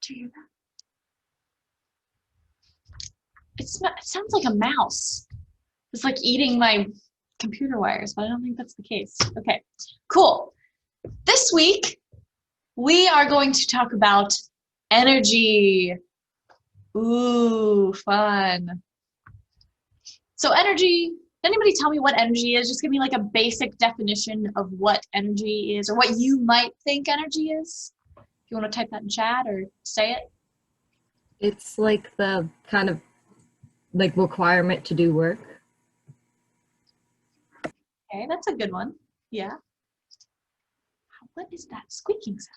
you hear that? It sounds like a mouse. It's like eating my computer wires, but I don't think that's the case. Okay, cool. This week, we are going to talk about energy. Ooh, fun. So energy, anybody tell me what energy is? Just give me like a basic definition of what energy is or what you might think energy is. If you want to type that in chat or say it. It's like the kind of like requirement to do work. Okay, that's a good one. Yeah. What is that squeaking sound?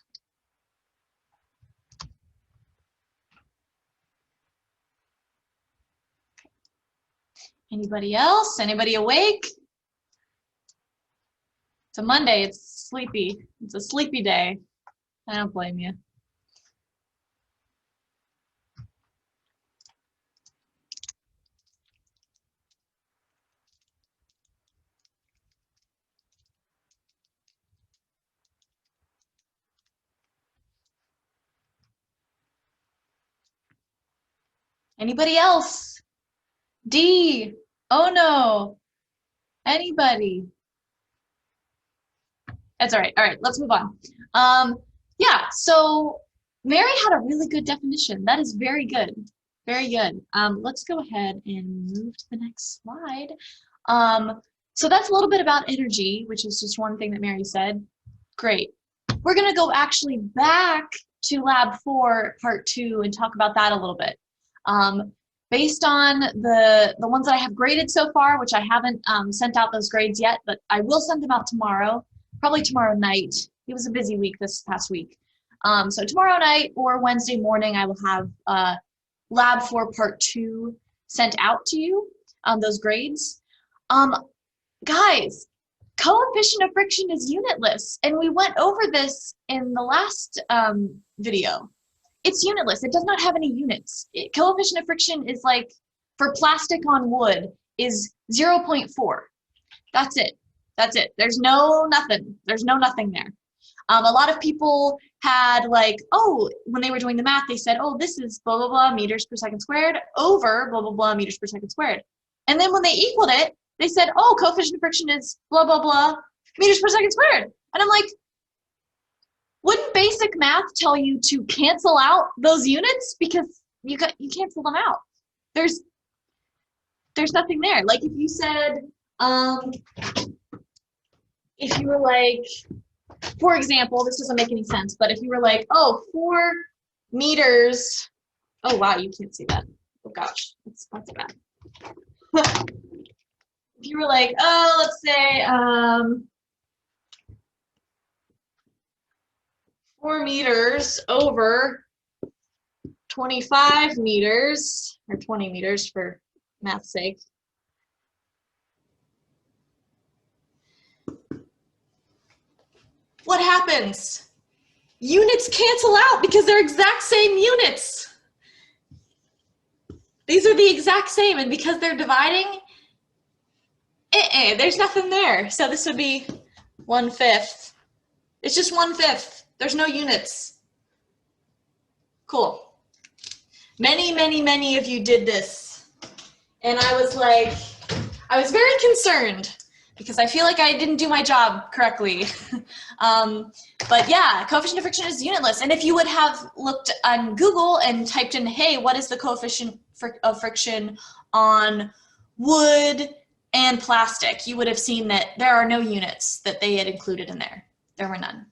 Anybody else? Anybody awake? It's a Monday. It's sleepy. It's a sleepy day. I don't blame you. Anybody else? D. Oh no. Anybody? That's all right. All right, let's move on. Yeah, so Mary had a really good definition. That is very good. Very good. Let's go ahead and move to the next slide. So that's a little bit about energy, which is just one thing that Mary said. Great. We're going to go actually back to Lab 4, Part 2, and talk about that a little bit. Based on the ones that I have graded so far, which I haven't sent out those grades yet, but I will send them out tomorrow, probably tomorrow night. It was a busy week this past week. So tomorrow night or Wednesday morning, I will have Lab 4 Part 2 sent out to you, those grades. Guys, coefficient of friction is unitless, and we went over this in the last video. It's unitless. It does not have any units. Coefficient of friction is like, for plastic on wood, is 0.4. That's it. That's it. There's no nothing. There's no nothing there. A lot of people had like, oh, when they were doing the math, they said, oh, this is blah, blah, blah meters per second squared over blah, blah, blah meters per second squared. And then when they equaled it, they said, oh, coefficient of friction is blah, blah, blah meters per second squared. And I'm like, wouldn't basic math tell you to cancel out those units? Because you cancel them out. There's nothing there. Like if you said, if you were like, for example, this doesn't make any sense, but if you were like, oh, 4 meters, oh wow, you can't see that. Oh gosh, that's bad. If you were like, oh, let's say 4 meters over 25 meters, or 20 meters for math's sake. What happens? Units cancel out because they're exact same units. These are the exact same, and because they're dividing, there's nothing there. So this would be 1/5. It's just 1/5. There's no units. Cool. Many, many, many of you did this. And I was like, I was very concerned because I feel like I didn't do my job correctly. But yeah, coefficient of friction is unitless. And if you would have looked on Google and typed in, hey, what is the coefficient of friction on wood and plastic, you would have seen that there are no units that they had included in there. There were none.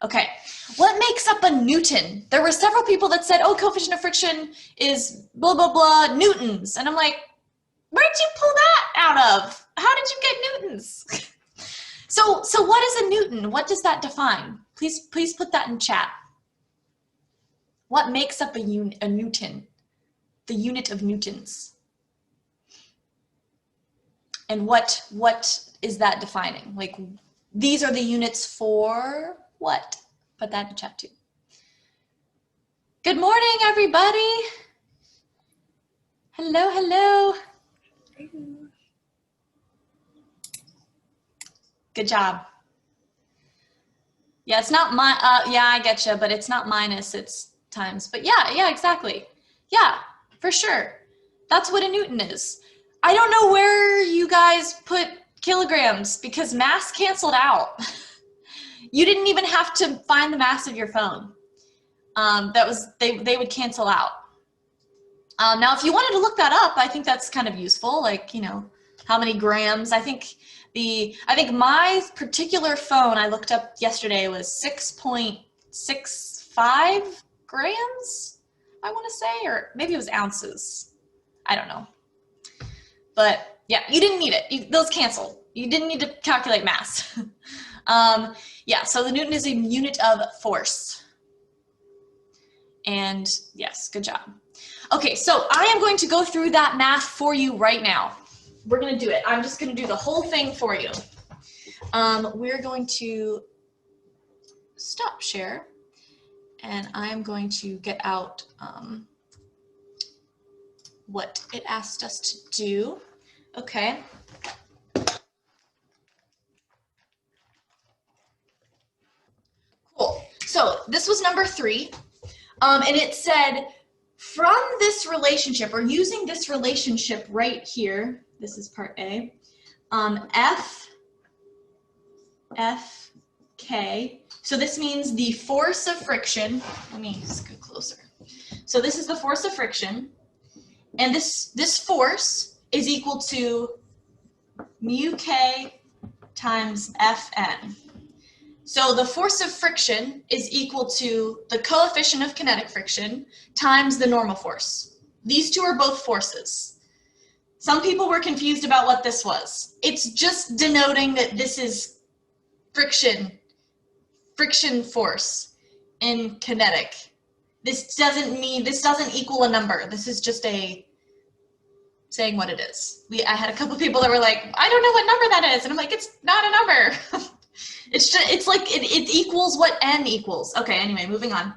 Okay, what makes up a Newton? There were several people that said, oh, coefficient of friction is blah, blah, blah, newtons. And I'm like, where'd you pull that out of? How did you get newtons? So what is a Newton? What does that define? Please put that in chat. What makes up a Newton? The unit of newtons. And what is that defining? Like, these are the units for what? Put that in chat too. Good morning, everybody. Hello, hello. Good job. Yeah, it's not my, yeah, I get you, but it's not minus, it's times. But yeah, exactly. Yeah, for sure. That's what a Newton is. I don't know where you guys put kilograms because mass canceled out. You didn't even have to find the mass of your phone. They would cancel out. Now, if you wanted to look that up, I think that's kind of useful. Like, you know, how many grams? I think my particular phone I looked up yesterday was 6.65 grams, I want to say, or maybe it was ounces. I don't know. But yeah, you didn't need it. Those canceled. You didn't need to calculate mass. Yeah, so the Newton is a unit of force. And yes, good job. Okay, so I am going to go through that math for you right now. We're going to do it. I'm just going to do the whole thing for you. We're going to stop share, and I'm going to get out what it asked us to do. Okay. Cool. So this was number 3, and it said, from this relationship, or using this relationship right here, this is part A, F, K. So this means the force of friction. Let me scoot closer. So this is the force of friction, and this force is equal to mu K times Fn. So the force of friction is equal to the coefficient of kinetic friction times the normal force. These two are both forces. Some people were confused about what this was. It's just denoting that this is friction force in kinetic. This doesn't equal a number. This is just saying what it is. I had a couple people that were like, I don't know what number that is. And I'm like, it's not a number. It's like it equals what n equals. Okay, anyway, moving on.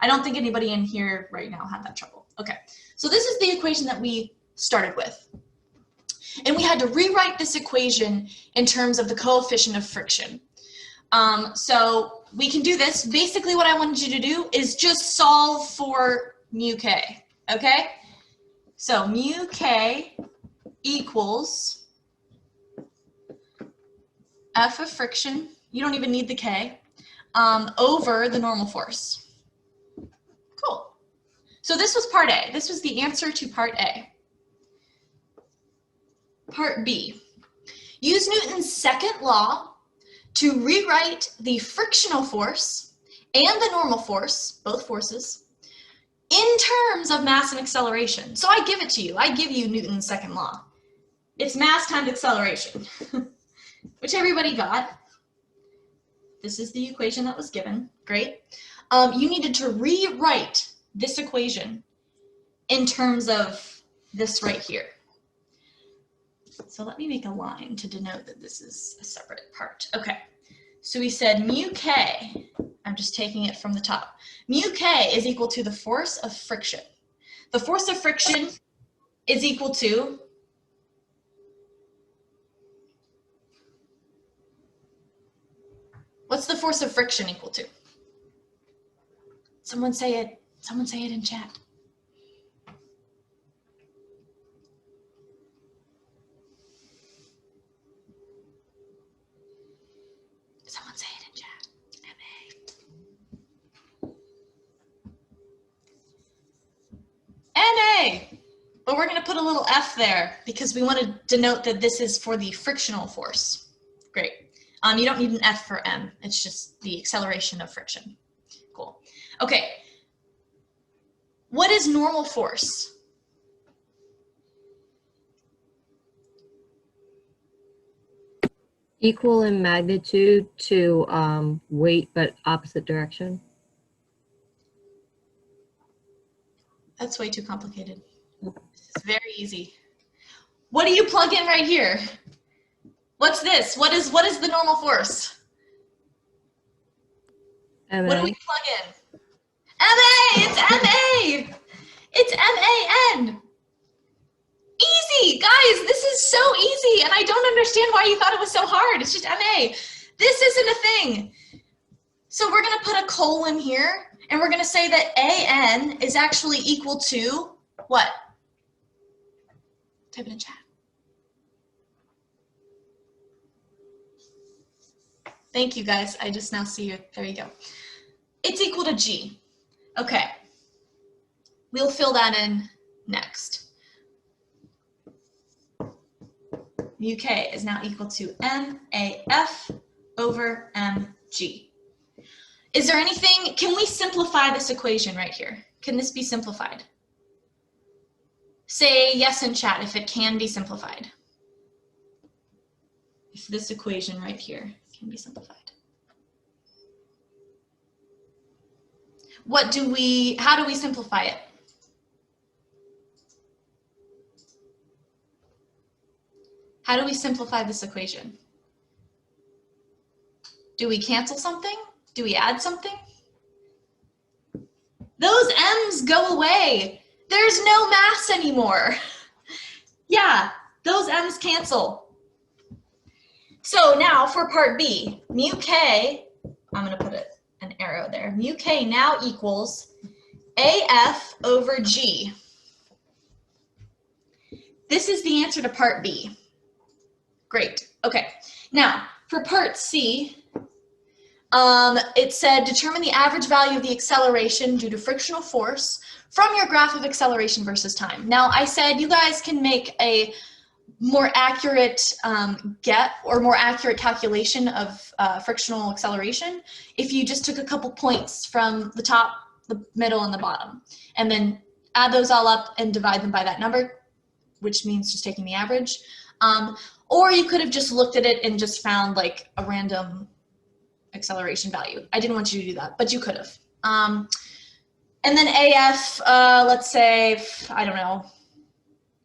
I don't think anybody in here right now had that trouble. Okay, so this is the equation that we started with. And we had to rewrite this equation in terms of the coefficient of friction. So we can do this. Basically what I wanted you to do is just solve for mu k, okay? So mu k equals F of friction, you don't even need the k, over the normal force. Cool. So this was part A. This was the answer to part A. Part B. Use Newton's second law to rewrite the frictional force and the normal force, both forces, in terms of mass and acceleration. So I give it to you. I give you Newton's second law. It's mass times acceleration, which everybody got. This is the equation that was given. Great. You needed to rewrite this equation in terms of this right here. So let me make a line to denote that this is a separate part. Okay, so we said mu k, I'm just taking it from the top. Mu k is equal to the force of friction. The force of friction is equal to what's the force of friction equal to? Someone say it. Someone say it in chat. Someone say it in chat. MA. But we're going to put a little F there because we want to denote that this is for the frictional force. Great. You don't need an F for M. It's just the acceleration of friction. Cool. Okay. What is normal force? Equal in magnitude to weight, but opposite direction. That's way too complicated. This is very easy. What do you plug in right here? What's this? What is the normal force? MA. What do we plug in? MA! It's MA! It's MAN! Easy! Guys, this is so easy, and I don't understand why you thought it was so hard. It's just MA. This isn't a thing. So we're going to put a colon here, and we're going to say that AN is actually equal to what? Type it in chat. Thank you, guys. I just now see you. There you go. It's equal to G. Okay. We'll fill that in next. Mu K is now equal to MAF over MG. Is there anything, can we simplify this equation right here? Can this be simplified? Say yes in chat if it can be simplified. If this equation right here can be simplified. How do we simplify it? How do we simplify this equation? Do we cancel something? Do we add something? Those M's go away. There's no mass anymore. Yeah, those M's cancel. So now for part B, mu K, I'm going to put an arrow there. Mu K now equals AF over G. This is the answer to part B. Great. Okay. Now for part C, it said determine the average value of the acceleration due to frictional force from your graph of acceleration versus time. Now I said you guys can make a more accurate more accurate calculation of frictional acceleration if you just took a couple points from the top, the middle, and the bottom, and then add those all up and divide them by that number, which means just taking the average. Or you could have just looked at it and just found like a random acceleration value. I didn't want you to do that, but you could have. And then AF, let's say, I don't know,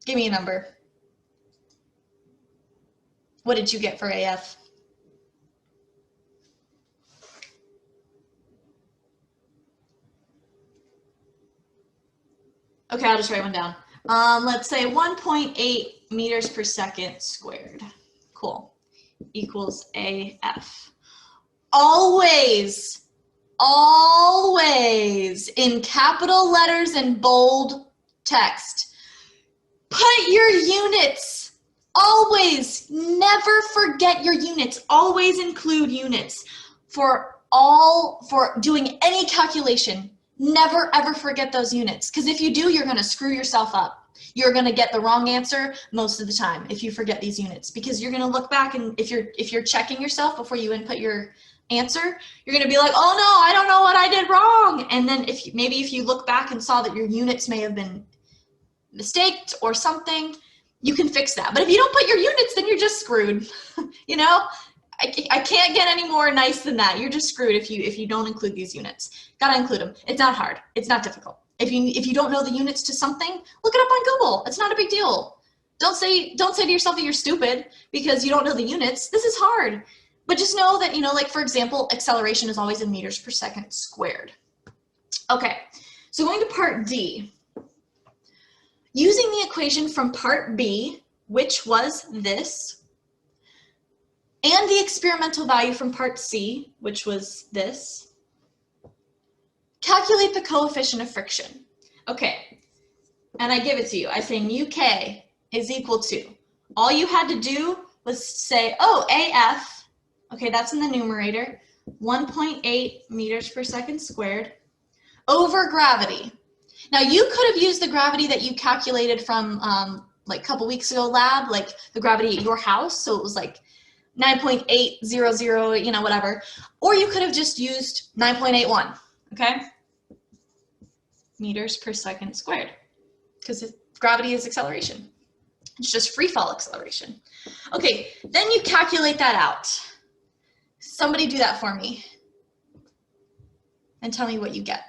give me a number. What did you get for AF? Okay, I'll just write one down. Let's say 1.8 meters per second squared. Cool. Equals AF. Always, always in capital letters and bold text, put your units. Always, never forget your units. Always include units for doing any calculation. Never ever forget those units, because if you do, you're going to screw yourself up. You're going to get the wrong answer most of the time if you forget these units, because you're going to look back, and if you're checking yourself before you input your answer, you're going to be like, oh no, I don't know what I did wrong. And then maybe if you look back and saw that your units may have been mistaked or something, you can fix that. But if you don't put your units, then you're just screwed. You know, I can't get any more nice than that. You're just screwed if you don't include these units. Gotta include them. It's not hard. It's not difficult. If you don't know the units to something, look it up on Google. It's not a big deal. Don't say to yourself that you're stupid because you don't know the units. This is hard. But just know that, like for example, acceleration is always in meters per second squared. Okay, so going to part D. Using the equation from part B, which was this, and the experimental value from part C, which was this, calculate the coefficient of friction. Okay, and I give it to you. I say mu K is equal to, all you had to do was say, oh, AF, okay, that's in the numerator, 1.8 meters per second squared, over gravity. Now you could have used the gravity that you calculated from like a couple weeks ago lab, like the gravity at your house. So it was like 9.800, whatever. Or you could have just used 9.81, okay? Meters per second squared, because gravity is acceleration. It's just free fall acceleration. Okay, then you calculate that out. Somebody do that for me and tell me what you get.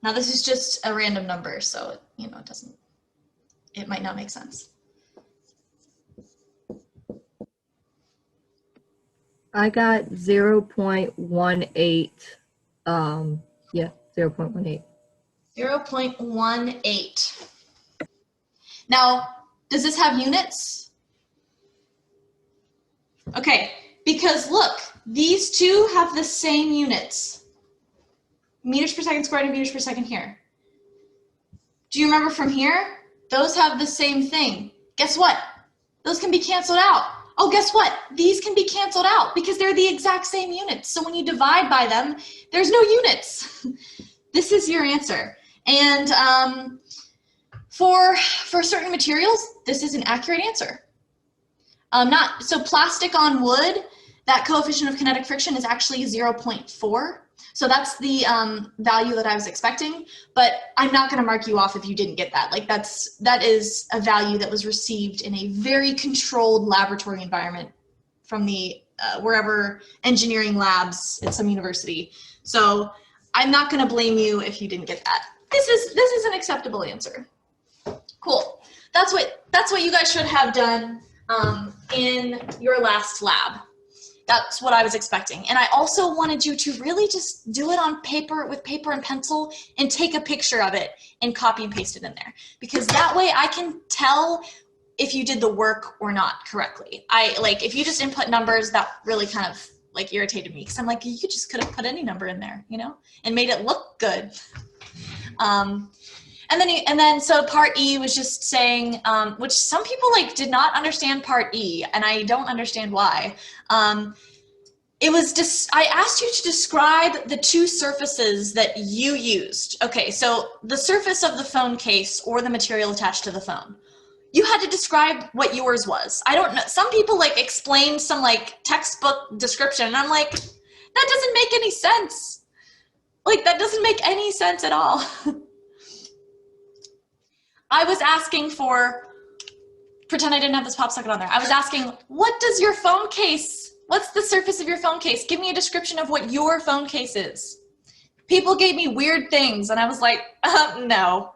Now this is just a random number, so it might not make sense. I got 0.18. Yeah, 0.18. 0.18. Now, does this have units? Okay, because look, These two have the same units. Meters per second squared and meters per second here. Do you remember from here? Those have the same thing. Guess what? Those can be canceled out. Oh, guess what? These can be canceled out because they're the exact same units. So when you divide by them, there's no units. This is your answer. And for certain materials, this is an accurate answer. So plastic on wood, that coefficient of kinetic friction is actually 0.4. So that's the value that I was expecting, but I'm not going to mark you off if you didn't get that. Like that is a value that was received in a very controlled laboratory environment from the wherever engineering labs at some university. So I'm not going to blame you if you didn't get that. This is an acceptable answer. Cool. That's what you guys should have done in your last lab. That's what I was expecting. And I also wanted you to really just do it on paper with paper and pencil and take a picture of it and copy and paste it in there. Because that way I can tell if you did the work or not correctly. If you just input numbers, that really kind of like irritated me because I'm like, you just could have put any number in there, you know, and made it look good. And then so part E was just saying, which some people did not understand part E, and I don't understand why. It was just, I asked you to describe the two surfaces that you used. Okay, so the surface of the phone case or the material attached to the phone. You had to describe what yours was. I don't know, some people explained some textbook description, and I'm like, that doesn't make any sense. That doesn't make any sense at all. I was asking for, pretend I didn't have this pop socket on there. I was asking, what does your phone case, what's the surface of your phone case? Give me a description of what your phone case is. People gave me weird things, and I was like, no.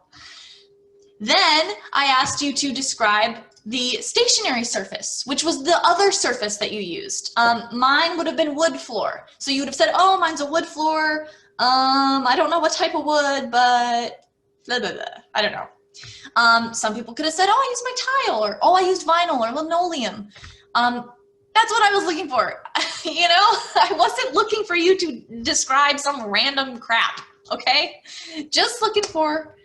Then I asked you to describe the stationary surface, which was the other surface that you used. Mine would have been wood floor. So you would have said, oh, mine's a wood floor. I don't know what type of wood, but blah, blah, blah. I don't know. Some people could have said, oh, I used my tile, or oh, I used vinyl or linoleum. That's what I was looking for. You know, I wasn't looking for you to describe some random crap, okay? Just looking for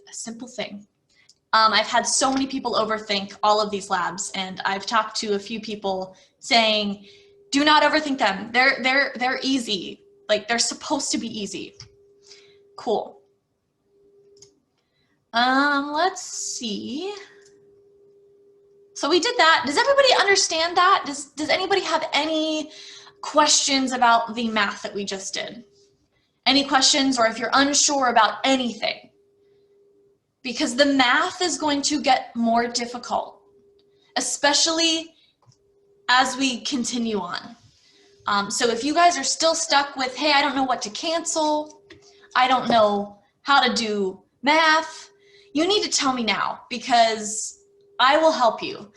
a simple thing. I've had so many people overthink all of these labs, and I've talked to a few people saying, do not overthink them. They're easy. They're supposed to be easy. Cool. Let's see. So we did that. Does everybody understand that? Does anybody have any questions about the math that we just did? Any questions, or if you're unsure about anything? Because the math is going to get more difficult, especially as we continue on. So if you guys are still stuck with, hey, I don't know what to cancel, I don't know how to do math, you need to tell me now, because I will help you.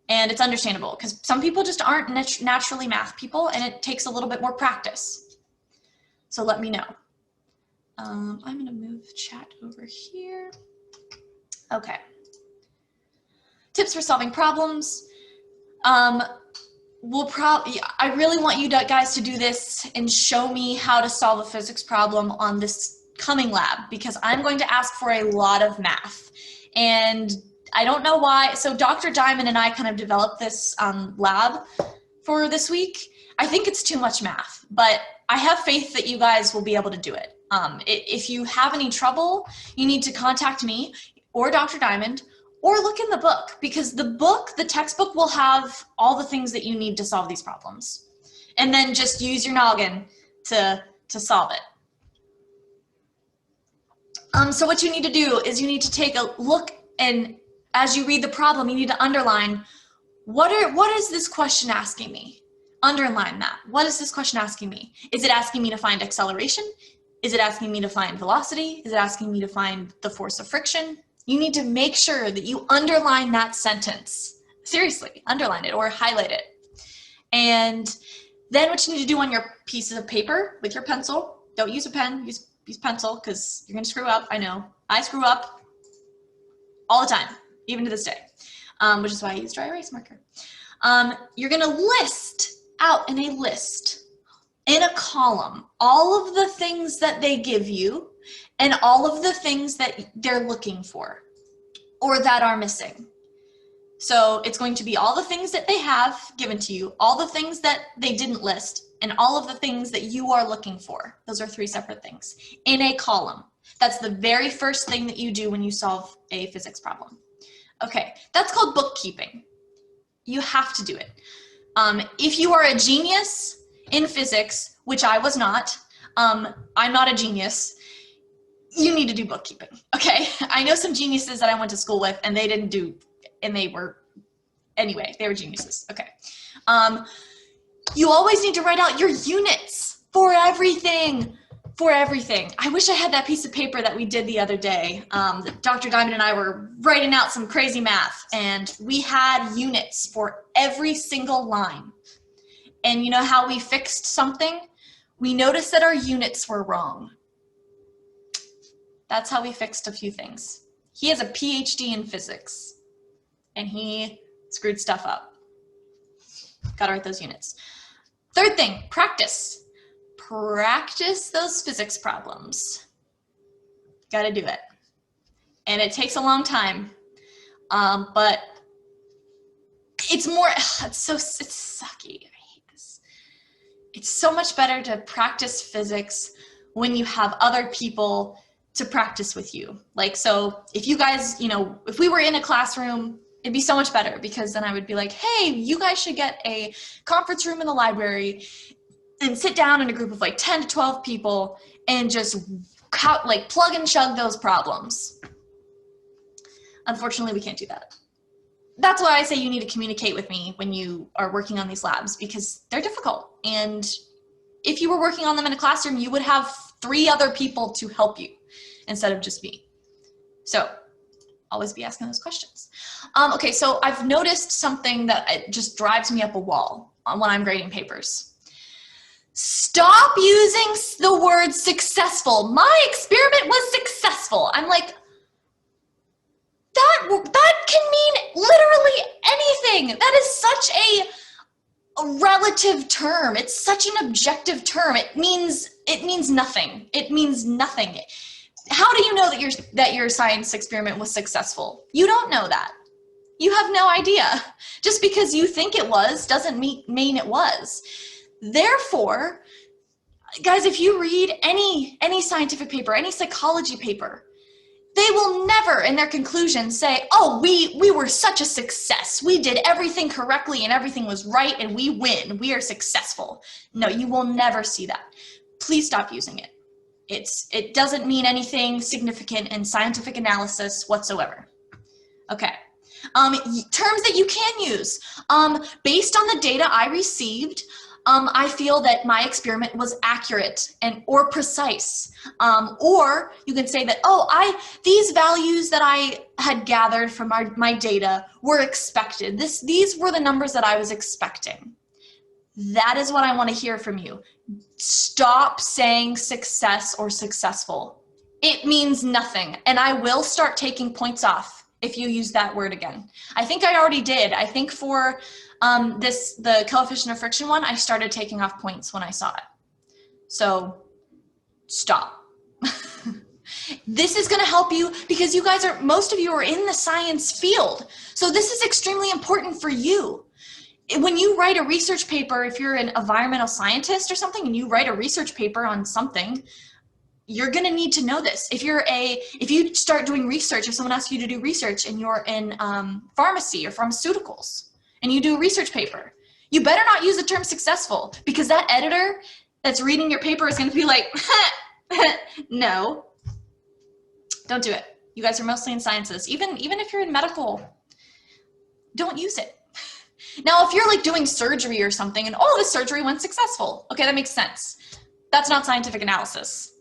And it's understandable because some people just aren't naturally math people, and it takes a little bit more practice. So let me know. I'm going to move chat over here. Okay. Tips for solving problems. I really want you guys to do this and show me how to solve a physics problem on this coming lab, because I'm going to ask for a lot of math. And I don't know why. So Dr. Diamond and I kind of developed this lab for this week. I think it's too much math, but I have faith that you guys will be able to do it. If you have any trouble, you need to contact me or Dr. Diamond, or look in the book, because the textbook will have all the things that you need to solve these problems. And then just use your noggin to solve it. So what you need to do is you need to take a look, and as you read the problem, you need to underline, what is this question asking me? Underline that. What is this question asking me? Is it asking me to find acceleration? Is it asking me to find velocity? Is it asking me to find the force of friction? You need to make sure that you underline that sentence. Seriously, underline it or highlight it. And then what you need to do on your pieces of paper with your pencil, don't use a pen, use pencil, because you're going to screw up. I know. I screw up all the time, even to this day, which is why I use dry erase marker. You're going to list out in a list, in a column, all of the things that they give you and all of the things that they're looking for or that are missing. So it's going to be all the things that they have given to you, all the things that they didn't list, and all of the things that you are looking for. Those are 3 separate things in a column. That's the very first thing that you do when you solve a physics problem. Okay, that's called bookkeeping. You have to do it. If you are a genius in physics, which I was not, I'm not a genius, you need to do bookkeeping, okay? I know some geniuses that I went to school with and they didn't do, and they were geniuses, okay. You always need to write out your units for everything, I wish I had that piece of paper that we did the other day. Dr. Diamond and I were writing out some crazy math and we had units for every single line. And you know how we fixed something? We noticed that our units were wrong. That's how we fixed a few things. He has a PhD in physics and he screwed stuff up. Gotta write those units. Third thing, practice. Practice those physics problems. Gotta do it. And it takes a long time, but it's sucky. I hate this. It's so much better to practice physics when you have other people to practice with you. Like, so if you guys, if we were in a classroom, it'd be so much better because then I would be like, hey, you guys should get a conference room in the library and sit down in a group of like 10 to 12 people and just plug and chug those problems. Unfortunately, we can't do that. That's why I say you need to communicate with me when you are working on these labs because they're difficult. And if you were working on them in a classroom, you would have 3 other people to help you instead of just me. So always be asking those questions. Okay, so I've noticed something that it just drives me up a wall when I'm grading papers. Stop using the word successful. My experiment was successful. I'm like, that can mean literally anything. That is such a relative term. It's such an objective term. It means nothing. It means nothing. How do you know that your science experiment was successful? You don't know that. You have no idea. Just because you think it was doesn't mean it was. Therefore, guys, if you read any scientific paper, any psychology paper, they will never in their conclusion say, oh, we were such a success. We did everything correctly and everything was right and we win. We are successful. No, you will never see that. Please stop using it. It doesn't mean anything significant in scientific analysis whatsoever. Okay. Terms that you can use. Based on the data I received, I feel that my experiment was accurate or precise. Or you can say that, these values that I had gathered from my data were expected. These were the numbers that I was expecting. That is what I want to hear from you. Stop saying success or successful. It means nothing. And I will start taking points off if you use that word again. I think I already did. I think for the coefficient of friction one, I started taking off points when I saw it. So stop. This is going to help you because most of you are in the science field. So this is extremely important for you. When you write a research paper, if you're an environmental scientist or something and you write a research paper on something, you're going to need to know this. If you start doing research, if someone asks you to do research and you're in pharmacy or pharmaceuticals and you do a research paper, you better not use the term successful because that editor that's reading your paper is going to be like, no, don't do it. You guys are mostly in sciences. Even if you're in medical, don't use it. Now, if you're like doing surgery or something and, the surgery went successful. Okay, that makes sense. That's not scientific analysis.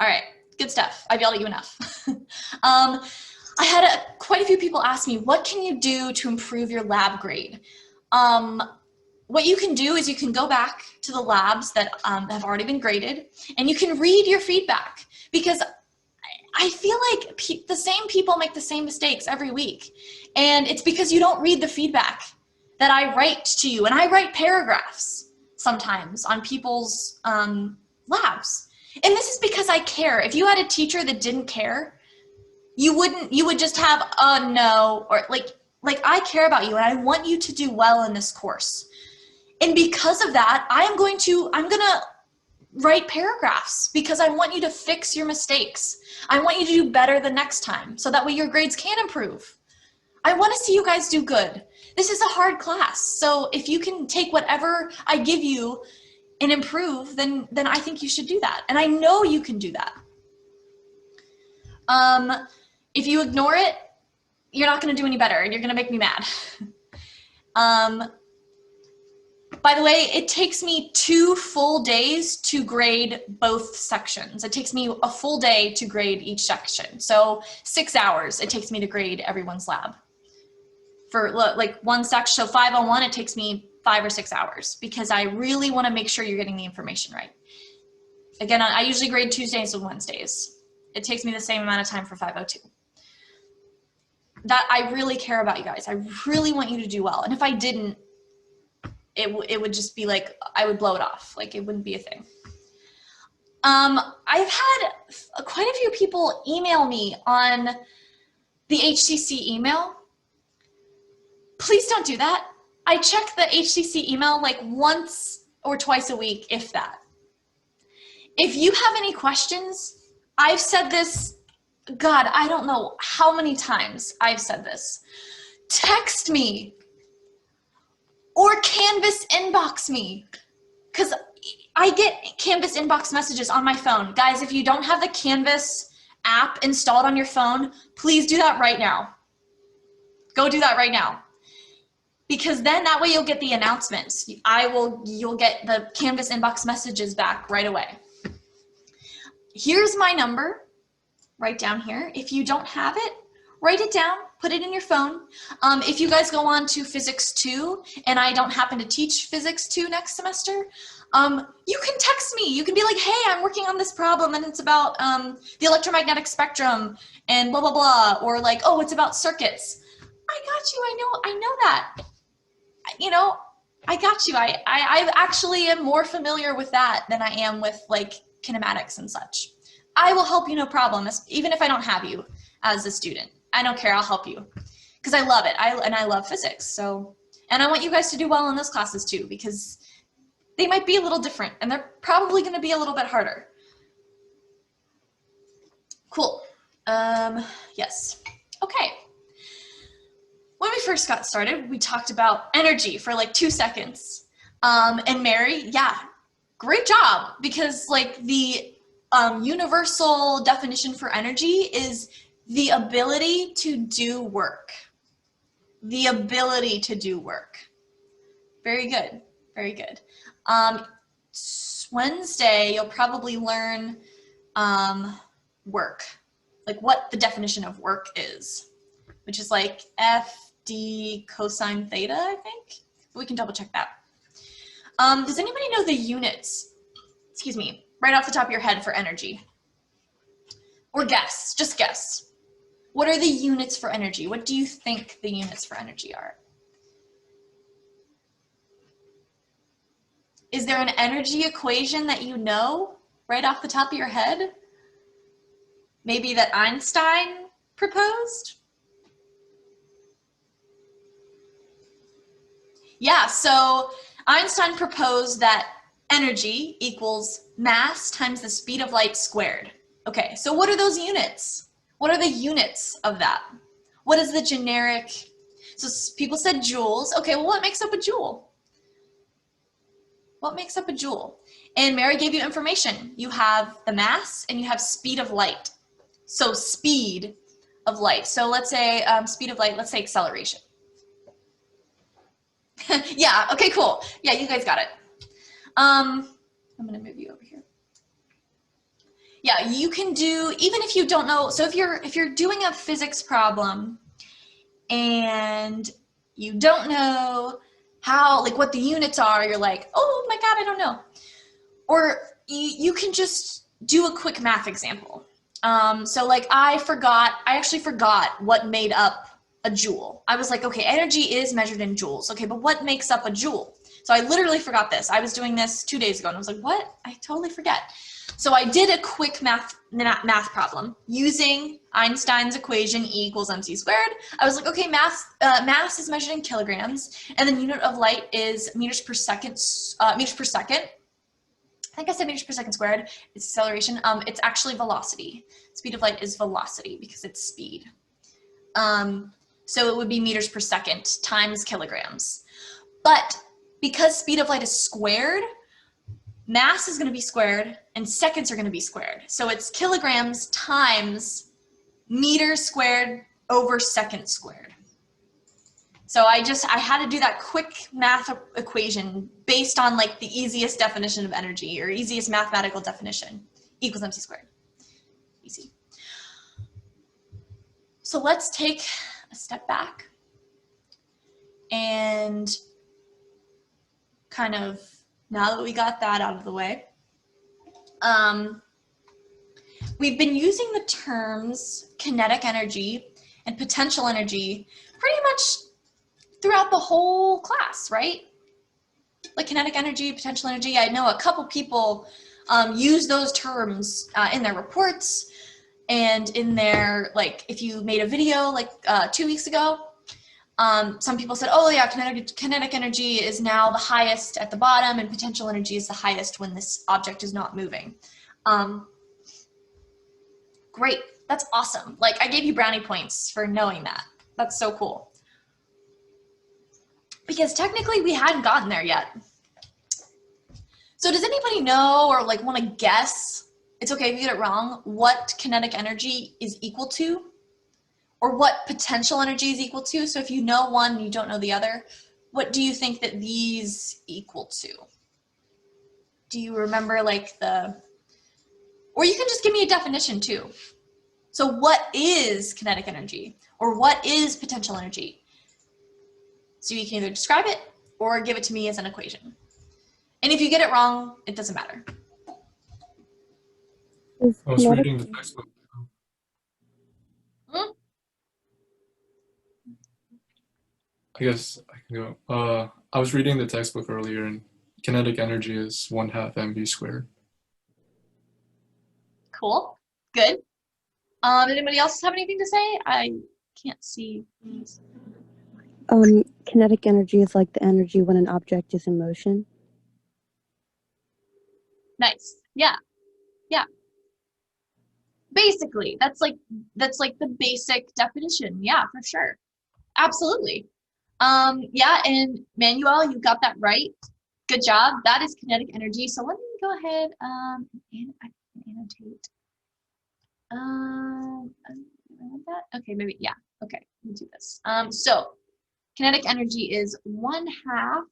All right, good stuff. I've yelled at you enough. I had quite a few people ask me, what can you do to improve your lab grade? What you can do is you can go back to the labs that have already been graded and you can read your feedback because I feel like the same people make the same mistakes every week. And it's because you don't read the feedback. that I write to you, and I write paragraphs sometimes on people's labs. And this is because I care. If you had a teacher that didn't care, you would just have a no, or like I care about you and I want you to do well in this course. And because of that, I'm gonna write paragraphs because I want you to fix your mistakes. I want you to do better the next time so that way your grades can improve. I want to see you guys do good. This is a hard class. So if you can take whatever I give you and improve, then I think you should do that. And I know you can do that. If you ignore it, you're not going to do any better and you're going to make me mad. By the way, it takes me 2 full days to grade both sections. It takes me a full day to grade each section. So 6 hours it takes me to grade everyone's lab. For like one section, so 501, it takes me 5 or 6 hours because I really want to make sure you're getting the information right. Again, I usually grade Tuesdays and Wednesdays. It takes me the same amount of time for 502. That I really care about you guys. I really want you to do well. And if I didn't, it would just be like, I would blow it off. Like it wouldn't be a thing. I've had quite a few people email me on the HCC email. Please don't do that. I check the HCC email like once or twice a week, if that. If you have any questions, I've said this, God, I don't know how many times I've said this. Text me or Canvas inbox me, because I get Canvas inbox messages on my phone. Guys, if you don't have the Canvas app installed on your phone, please do that right now. Go do that right now. Because then that way you'll get the announcements. You'll get the Canvas inbox messages back right away. Here's my number, right down here. If you don't have it, write it down, put it in your phone. If you guys go on to Physics 2 and I don't happen to teach Physics 2 next semester, you can text me. You can be like, hey, I'm working on this problem and it's about the electromagnetic spectrum and blah, blah, blah. Or like, oh, it's about circuits. I got you, I know that. You know, I got you. I actually am more familiar with that than I am with like kinematics and such. I will help you, no problem, even if I don't have you as a student. I don't care, I'll help you. Because I love it, I love physics. So, and I want you guys to do well in those classes too, because they might be a little different and they're probably gonna be a little bit harder. Cool, yes, okay. When we first got started, we talked about energy for like 2 seconds. And Mary, yeah, great job, because like the universal definition for energy is the ability to do work. The ability to do work. Very good, very good. Wednesday, you'll probably learn work, like what the definition of work is, which is like FD cosine theta, I think. We can double check that. Does anybody know the units, excuse me, right off the top of your head for energy? Or guess, just guess. What are the units for energy? What do you think the units for energy are? Is there an energy equation that you know right off the top of your head? Maybe that Einstein proposed? Yeah, so Einstein proposed that energy equals mass times the speed of light squared. Okay, so what are those units? What are the units of that? What is the generic? So people said joules. Okay, well, what makes up a joule? What makes up a joule? And Mary gave you information. You have the mass and you have speed of light. So speed of light. So let's say speed of light, let's say acceleration. Yeah, okay, cool. Yeah, you guys got it. I'm gonna move you over here. Yeah, you can do, even if you don't know, so if you're doing a physics problem and you don't know how, like what the units are, you're like, oh my God, I don't know. Or you can just do a quick math example. So like I actually forgot what made up a joule. I was like, okay, energy is measured in joules. Okay, but what makes up a joule? So I literally forgot this. I was doing this 2 days ago and I was like, what? I totally forget. So I did a quick math problem using Einstein's equation E equals mc squared. I was like, okay, mass is measured in kilograms, and the unit of light is meters per second. I think I said meters per second squared. It's acceleration. It's actually velocity. Speed of light is velocity because it's speed. So it would be meters per second times kilograms. But because speed of light is squared, mass is going to be squared and seconds are going to be squared. So it's kilograms times meters squared over seconds squared. So I had to do that quick math equation based on like the easiest definition of energy or easiest mathematical definition, equals mc squared. Easy. So let's take a step back and kind of, now that we got that out of the way, we've been using the terms kinetic energy and potential energy pretty much throughout the whole class, right? Like kinetic energy, potential energy. I know a couple people use those terms in their reports and in their, like, if you made a video like 2 weeks ago, some people said, oh yeah, kinetic energy is now the highest at the bottom and potential energy is the highest when this object is not moving. Great, that's awesome. Like, I gave you brownie points for knowing that. That's so cool. Because technically we hadn't gotten there yet. So does anybody know or like want to guess, it's okay if you get it wrong, what kinetic energy is equal to? Or what potential energy is equal to? So if you know one and you don't know the other, what do you think that these equal to? Do you remember like or you can just give me a definition too. So what is kinetic energy? Or what is potential energy? So you can either describe it or give it to me as an equation. And if you get it wrong, it doesn't matter. I was reading the textbook. I guess I can go. I was reading the textbook earlier, and kinetic energy is 1/2 mv squared. Cool, good. Did anybody else have anything to say? I can't see. Kinetic energy is like the energy when an object is in motion. Nice. Yeah. Yeah. Basically, that's like the basic definition. Yeah, for sure. Absolutely. Yeah, and Manuel, you got that right. Good job. That is kinetic energy. So let me go ahead and I can annotate. That? Okay, maybe, yeah. Okay, we'll do this. So kinetic energy is 1/2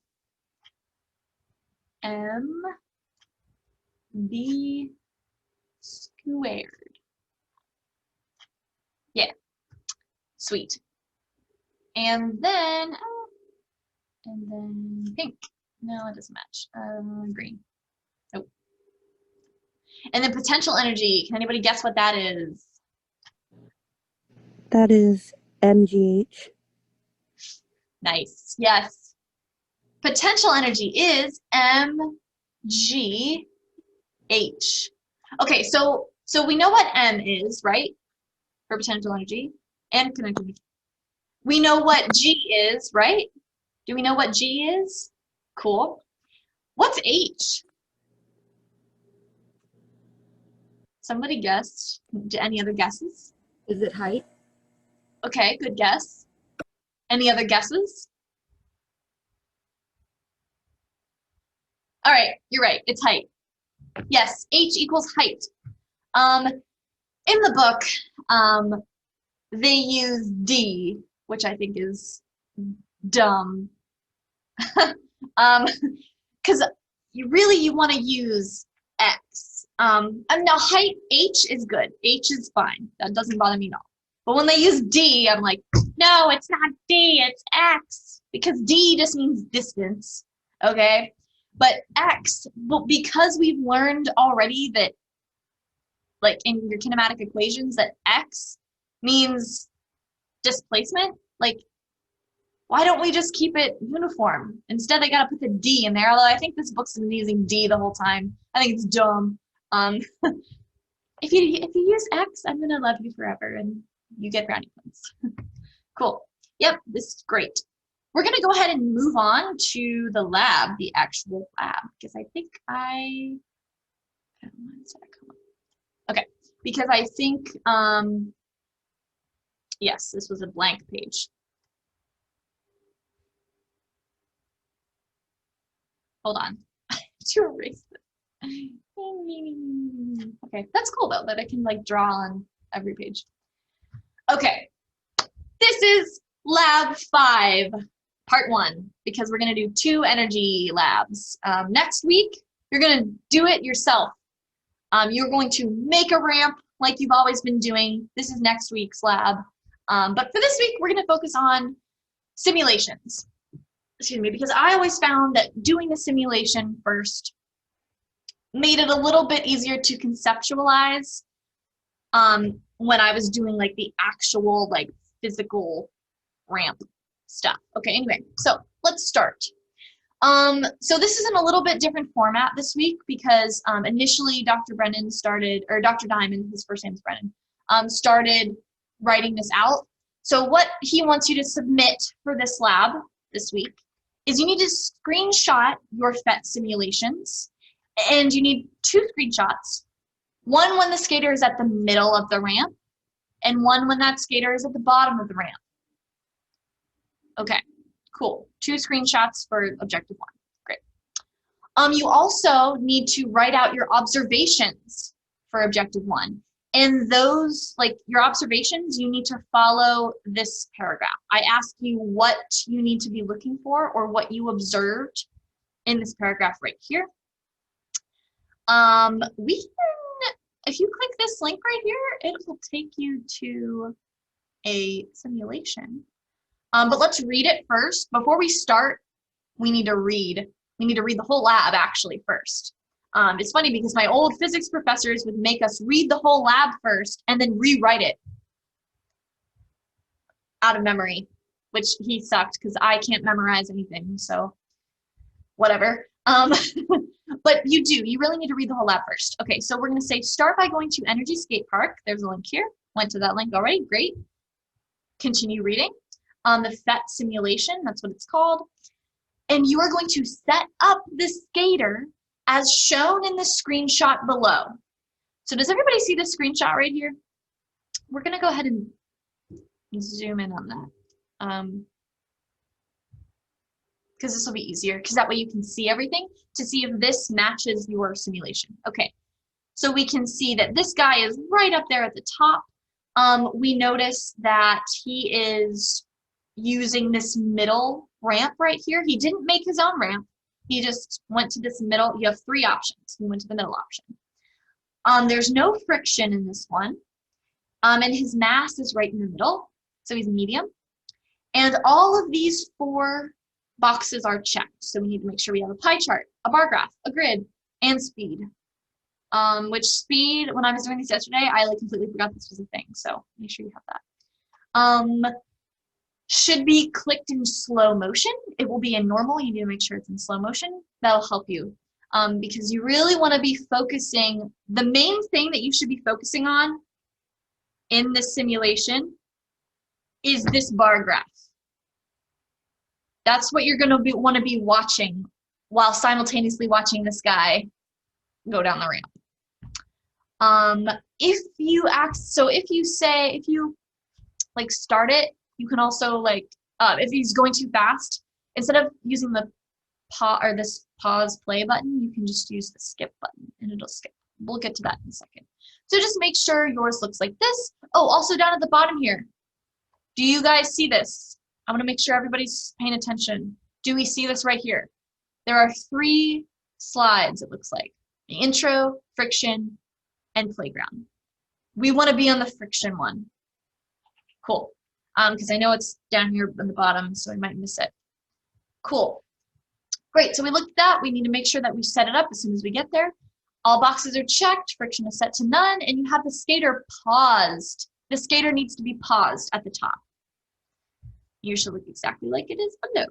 mv squared. Yeah, sweet. And then pink. No, it doesn't match. Green. Nope. And then potential energy. Can anybody guess what that is? That is mgh. Nice. Yes. Potential energy is mgh. Okay, so we know what m is, right? For potential energy and kinetic energy. We know what g is, right? Do we know what g is? Cool. What's h? Somebody guessed. Any other guesses? Is it height? Okay, good guess. Any other guesses? All right, you're right. It's height. Yes, h equals height. In the book, they use d, which I think is dumb. Because you want to use x. And now height, h is good. H is fine. That doesn't bother me at all. But when they use d, I'm like, no, it's not d, it's x. Because d just means distance, okay? But x, because we've learned already that, like in your kinematic equations, that x means displacement, Like, why don't we just keep it uniform? Instead, I gotta put the D in there, although I think this book's been using D the whole time. I think it's dumb. If you use X, I'm gonna love you forever and you get brownie points. Cool. Yep, this is great. We're gonna go ahead and move on to the lab, the actual lab, because I think okay, because I think, yes, this was a blank page. Hold on, to erase this. Okay, that's cool though, that I can like draw on every page. Okay, this is lab 5, part 1, because we're gonna do 2 energy labs. Next week, you're gonna do it yourself. You're going to make a ramp like you've always been doing. This is next week's lab. But for this week, we're gonna focus on simulations. Excuse me, because I always found that doing the simulation first made it a little bit easier to conceptualize when I was doing like the actual like physical ramp stuff. Okay, anyway, so let's start. So this is in a little bit different format this week because initially Dr. Brennan started, or Dr. Diamond, his first name is Brennan, started writing this out. So what he wants you to submit for this lab this week is you need to screenshot your PhET simulations, and you need 2 screenshots. One when the skater is at the middle of the ramp, and one when that skater is at the bottom of the ramp. Okay, cool. 2 screenshots for objective 1. Great. You also need to write out your observations for objective 1. And those, like your observations, you need to follow this paragraph. I ask you what you need to be looking for or what you observed in this paragraph right here. We can, if you click this link right here, it will take you to a simulation. But let's read it first. Before we start, we need to read. We need to read the whole lab actually first. It's funny because my old physics professors would make us read the whole lab first and then rewrite it out of memory, which he sucked because I can't memorize anything, so whatever. But you really need to read the whole lab first. Okay, so we're gonna say start by going to Energy Skate Park. There's a link here. Went to that link already, great. Continue reading. The PhET simulation, that's what it's called. And you are going to set up the skater as shown in the screenshot below. So does everybody see this screenshot right here? We're gonna go ahead and zoom in on that. Because this will be easier, because that way you can see everything to see if this matches your simulation. Okay, so we can see that this guy is right up there at the top. We notice that he is using this middle ramp right here. He didn't make his own ramp. He just went to this middle. You have 3 options. He went to the middle option. There's no friction in this one. And his mass is right in the middle. So he's medium. And all of these 4 boxes are checked. So we need to make sure we have a pie chart, a bar graph, a grid, and speed. Which speed, when I was doing this yesterday, I like completely forgot this was a thing. So make sure you have that. Should be clicked in slow motion. It will be in normal. You need to make sure it's in slow motion. That'll help you because you really want to be focusing. The main thing that you should be focusing on in this simulation is this bar graph. That's what you're going to want to be watching while simultaneously watching this guy go down the ramp. If you like start it, you can also like, if he's going too fast, instead of using the this pause play button, you can just use the skip button and it'll skip. We'll get to that in a second. So just make sure yours looks like this. Oh, also down at the bottom here, do you guys see this? I want to make sure everybody's paying attention. Do we see this right here? There are 3 slides, it looks like. The intro, friction, and playground. We want to be on the friction one. Cool. Because I know it's down here at the bottom, so we might miss it. Cool. Great, so we looked at that. We need to make sure that we set it up as soon as we get there. All boxes are checked, friction is set to none, and you have the skater paused. The skater needs to be paused at the top. You should look exactly like it is below.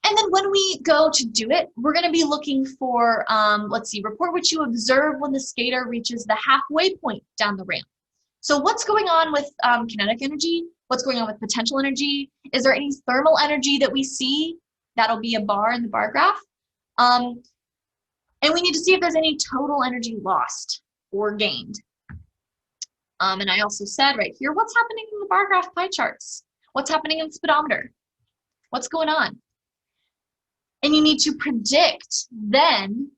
And then when we go to do it, we're going to be looking for, let's see, report what you observe when the skater reaches the halfway point down the ramp. So what's going on with kinetic energy? What's going on with potential energy? Is there any thermal energy that we see? That'll be a bar in the bar graph. And we need to see if there's any total energy lost or gained. And I also said right here, what's happening in the bar graph pie charts? What's happening in the speedometer? What's going on? And you need to predict then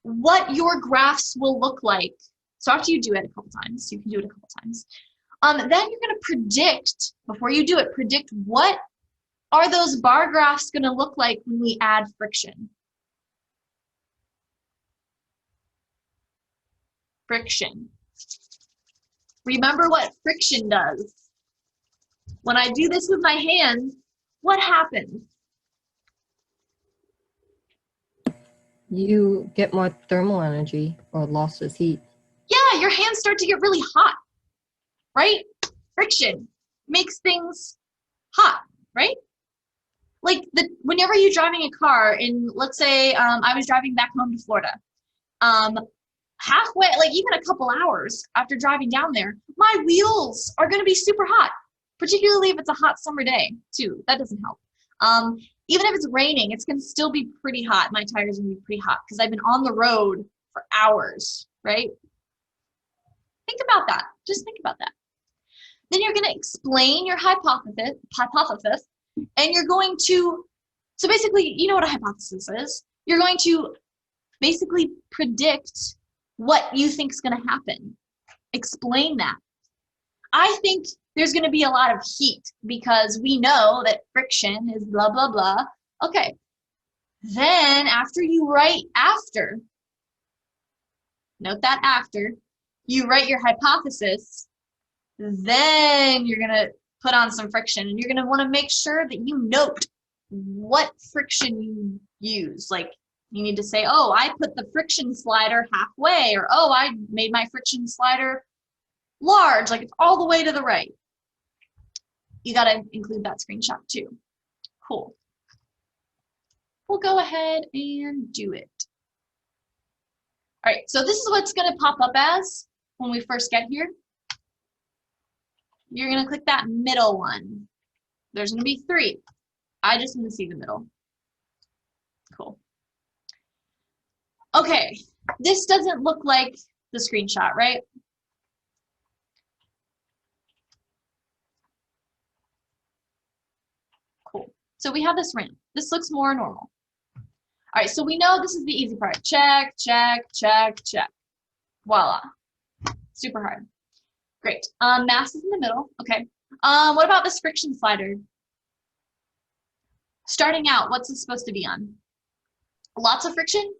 what your graphs will look like. So after you do it a couple times, you can do it a couple times, then you're going to predict, before you do it, predict what are those bar graphs going to look like when we add friction. Friction. Remember what friction does. When I do this with my hands, what happens? You get more thermal energy or losses heat. Yeah, your hands start to get really hot, right? Friction makes things hot, right? Like whenever you're driving a car, and let's say I was driving back home to Florida, halfway, like even a couple hours after driving down there, my wheels are going to be super hot, particularly if it's a hot summer day too. That doesn't help. Even if it's raining, it's going to still be pretty hot. My tires are going to be pretty hot because I've been on the road for hours, right? Think about that. Just think about that. Then you're going to explain your hypothesis, and you're going to, so basically, you know what a hypothesis is. You're going to basically predict what you think is going to happen. Explain that. I think there's going to be a lot of heat because we know that friction is blah, blah, blah. Okay. Then after you write after, note that after, you write your hypothesis, then you're going to put on some friction, and you're going to want to make sure that you note what friction you use. Like you need to say, oh, I put the friction slider halfway, or oh, I made my friction slider large, like it's all the way to the right. You got to include that screenshot too. Cool. We'll go ahead and do it. All right, so this is what's going to pop up as when we first get here. You're going to click that middle one. There's going to be 3. I just want to see the middle. Cool. Okay, this doesn't look like the screenshot, right? Cool. So we have this ramp. This looks more normal. All right, so we know this is the easy part. Check, check, check, check. Voila. Super hard. Great. Mass is in the middle. Okay. What about this friction slider? Starting out, what's it supposed to be on? Lots of friction?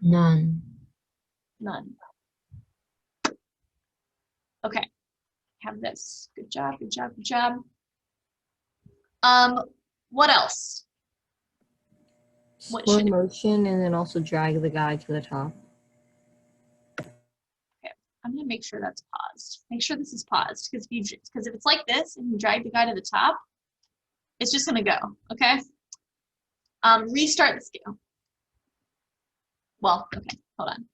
None. None. Okay. Have this. Good job, good job, good job. What else? What Slow should it- motion and then also drag the guy to the top. I'm gonna make sure that's paused. Make sure this is paused because if it's like this and you drag the guy to the top, it's just gonna go. Okay. Restart the scale. Well, okay, hold on.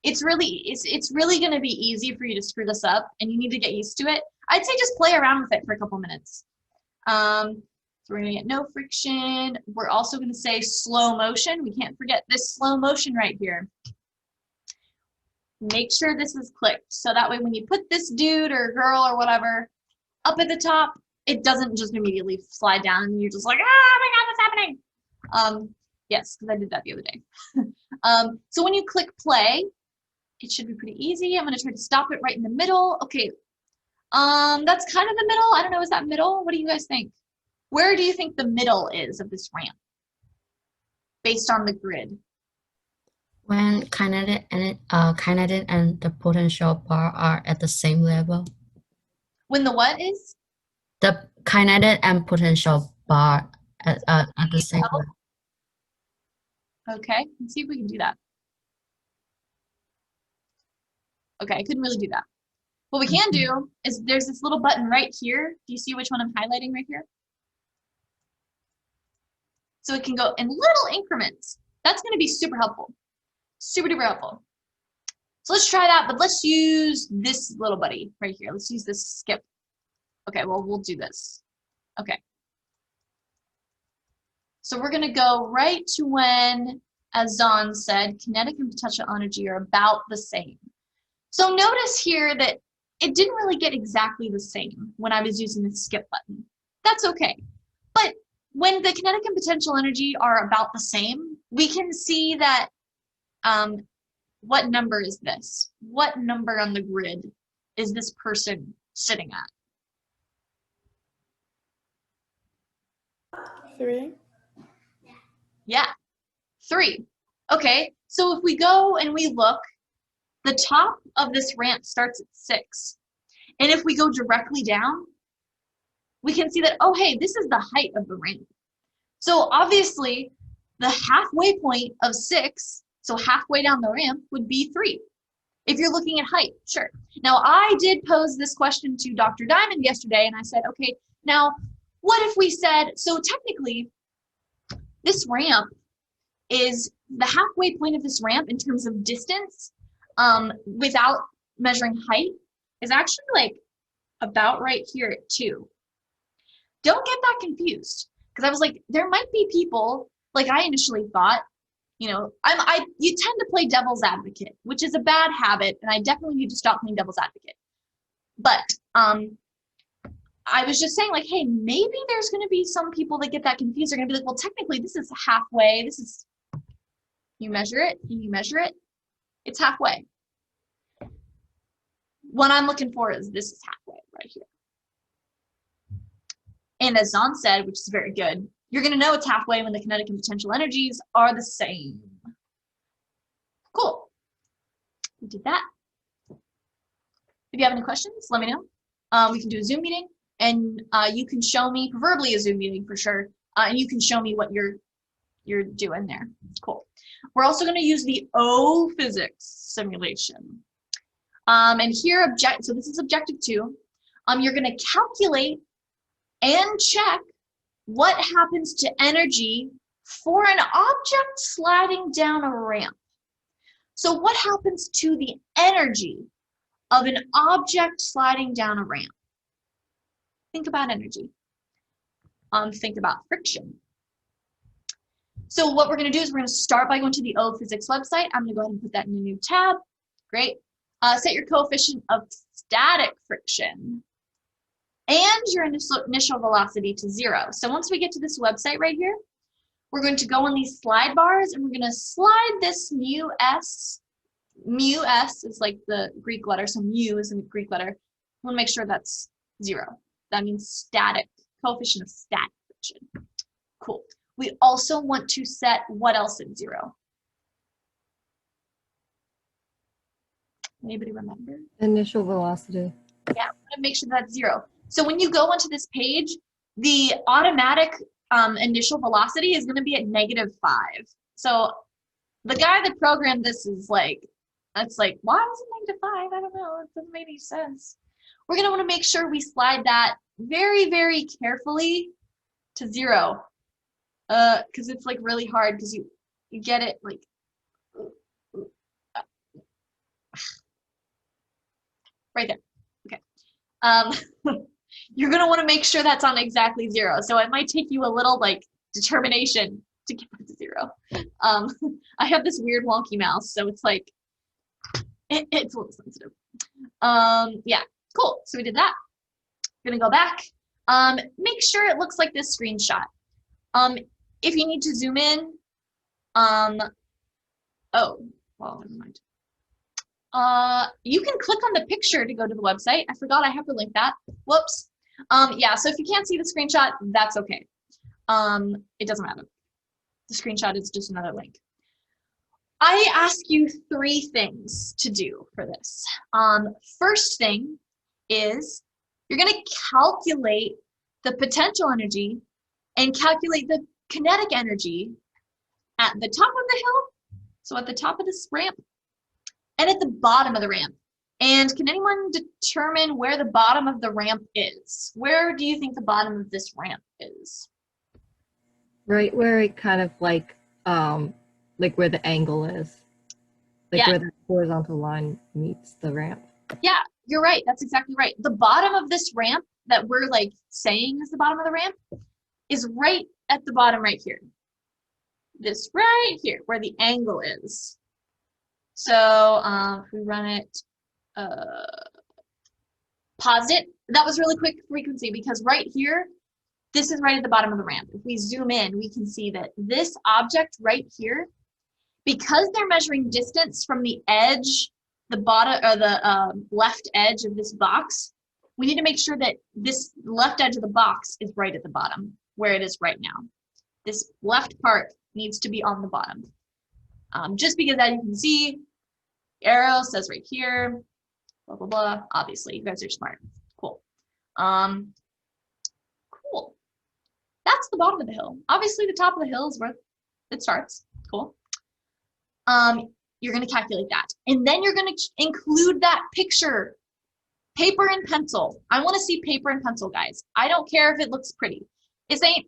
It's really gonna be easy for you to screw this up, and you need to get used to it. I'd say just play around with it for a couple minutes. So we're gonna get no friction. We're also gonna say slow motion. We can't forget this slow motion right here. Make sure this is clicked, so that way when you put this dude or girl or whatever up at the top, it doesn't just immediately slide down and you're just like, oh my god, what's happening? Yes, because I did that the other day. So when you click play, it should be pretty easy. I'm going to try to stop it right in the middle. Okay, that's kind of the middle. I don't know, is that middle? What do you guys think? Where do you think the middle is of this ramp based on the grid? When kinetic and the potential bar are at the same level. When the what is? The kinetic and potential bar at the same level. Okay, let's see if we can do that. Okay, I couldn't really do that. What we can do is there's this little button right here. Do you see which one I'm highlighting right here? So it can go in little increments. That's going to be super helpful. Super duper helpful. So let's try that, but let's use this little buddy right here. Let's use this skip. Okay, well, we'll do this. Okay. So we're going to go right to when, as Zahn said, kinetic and potential energy are about the same. So notice here that it didn't really get exactly the same when I was using the skip button. That's okay. But when the kinetic and potential energy are about the same, we can see that what number is this? What number on the grid is this person sitting at? 3. Yeah, 3. Okay, so if we go and we look, the top of this ramp starts at 6. And if we go directly down, we can see that, oh, hey, this is the height of the ramp. So obviously, the halfway point of 6, so halfway down the ramp, would be 3. If you're looking at height, sure. Now, I did pose this question to Dr. Diamond yesterday, and I said, okay, now, what if we said, so technically, this ramp is the halfway point of this ramp in terms of distance, without measuring height, is actually like about right here at 2. Don't get that confused, because I was like, there might be people, like I initially thought, you know, you tend to play devil's advocate, which is a bad habit, and I definitely need to stop playing devil's advocate. But I was just saying, like, hey, maybe there's going to be some people that get that confused. They're going to be like, well, technically, this is halfway. This is, you measure it, and you measure it. It's halfway. What I'm looking for is this is halfway right here. And as Zahn said, which is very good, you're going to know it's halfway when the kinetic and potential energies are the same. Cool. We did that. If you have any questions, let me know. We can do a Zoom meeting, and you can show me, preferably a Zoom meeting for sure, and you can show me what you're doing there. Cool. We're also going to use the O physics simulation. And here, so this is objective 2. You're going to calculate and check what happens to energy for an object sliding down a ramp. So what happens to the energy of an object sliding down a ramp? Think about energy. Think about friction. So what we're going to do is we're going to start by going to the O Physics website. I'm going to go ahead and put that in a new tab. Great. Set your coefficient of static friction and your initial velocity to 0. So once we get to this website right here, we're going to go on these slide bars, and we're going to slide this mu s. Mu s is like the Greek letter, so mu is in the Greek letter. We want to make sure that's 0. That means static, coefficient of static friction. Cool. We also want to set what else at 0? Anybody remember? Initial velocity. Yeah, we want to make sure that's 0. So when you go onto this page, the automatic initial velocity is going to be at -5. So the guy that programmed this is like, it's like, why is it -5? I don't know. It doesn't make any sense. We're going to want to make sure we slide that very, very carefully to 0. Because it's like really hard because you get it like right there. Okay. You're gonna want to make sure that's on exactly 0. So it might take you a little like determination to get that to 0. I have this weird wonky mouse, so it's like it's a little sensitive. Yeah, cool. So we did that. Gonna go back. Make sure it looks like this screenshot. If you need to zoom in, oh, well, never mind. You can click on the picture to go to the website. I forgot I hyperlinked that. Whoops. Yeah, so if you can't see the screenshot, that's okay. It doesn't matter. The screenshot is just another link. I ask you 3 things to do for this. First thing is you're going to calculate the potential energy and calculate the kinetic energy at the top of the hill, so at the top of this ramp, and at the bottom of the ramp. And can anyone determine where the bottom of the ramp is? Where do you think the bottom of this ramp is? Right where it kind of like where the angle is. Like Yeah. where the horizontal line meets the ramp. Yeah, you're right. That's exactly right. The bottom of this ramp that we're like saying is the bottom of the ramp is right at the bottom right here. This right here where the angle is. So if we run it, pause it. That was really quick frequency because right here, this is right at the bottom of the ramp. If we zoom in, we can see that this object right here, because they're measuring distance from the edge, the bottom or the left edge of this box, we need to make sure that this left edge of the box is right at the bottom where it is right now. This left part needs to be on the bottom. Just because as you can see, arrow says right here, blah, blah, blah. Obviously, you guys are smart. Cool. Cool. That's the bottom of the hill. Obviously, the top of the hill is where it starts. Cool. You're going to calculate that. And then you're going to include that picture. Paper and pencil. I want to see paper and pencil, guys. I don't care if it looks pretty. I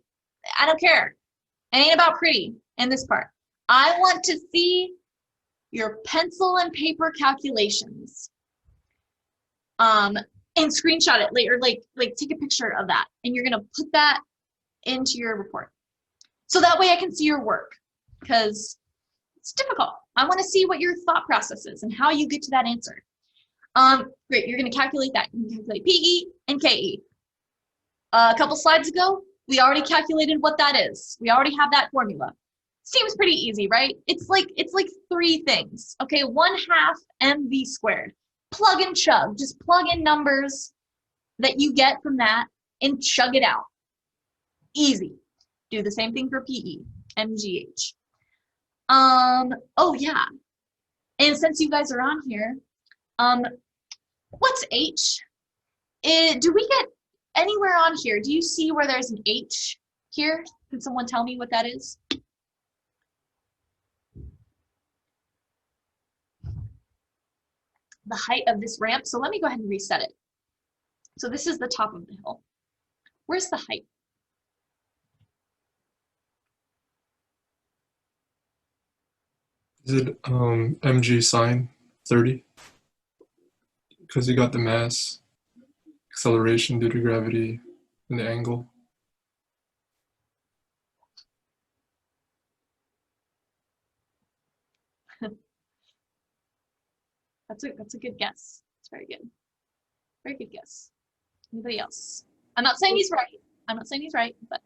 don't care. It ain't about pretty in this part. I want to see your pencil and paper calculations. And screenshot it later, like take a picture of that. And you're going to put that into your report. So that way I can see your work because it's difficult. I want to see what your thought process is and how you get to that answer. Great, you're going to calculate that. You can calculate PE and KE. A couple slides ago, we already calculated what that is. We already have that formula. Seems pretty easy, right? It's like three things. Okay, 1/2 mv squared. Plug and chug. Just plug in numbers that you get from that and chug it out. Easy. Do the same thing for PE, mgh. Oh yeah. And since you guys are on here, what's H? Do we get anywhere on here? Do you see where there's an H here? Can someone tell me what that is? The height of this ramp. So let me go ahead and reset it. So this is the top of the hill. Where's the height? Is it mg sine 30? Because you got the mass, acceleration due to gravity, and the angle. That's a good guess. It's very good. Very good guess. Anybody else? I'm not saying he's right. I'm not saying he's right, but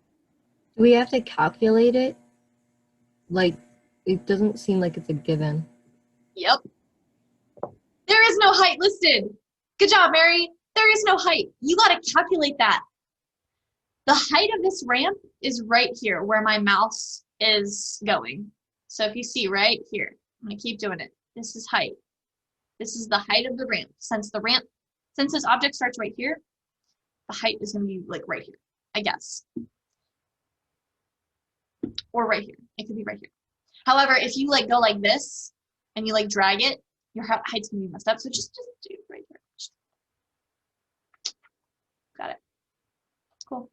Do we have to calculate it? Like, it doesn't seem like it's a given. yep. There is no height listed. Good job, Mary. There is no height. You got to calculate that. The height of this ramp is right here where my mouse is going. So if you see right here, I'm going to keep doing it. This is height. This is the height of the ramp. Since this object starts right here, the height is going to be like right here, I guess. Or right here. It could be right here. However, if you like go like this and you like drag it, your height's going to be messed up. So just do it right here. Got it. Cool.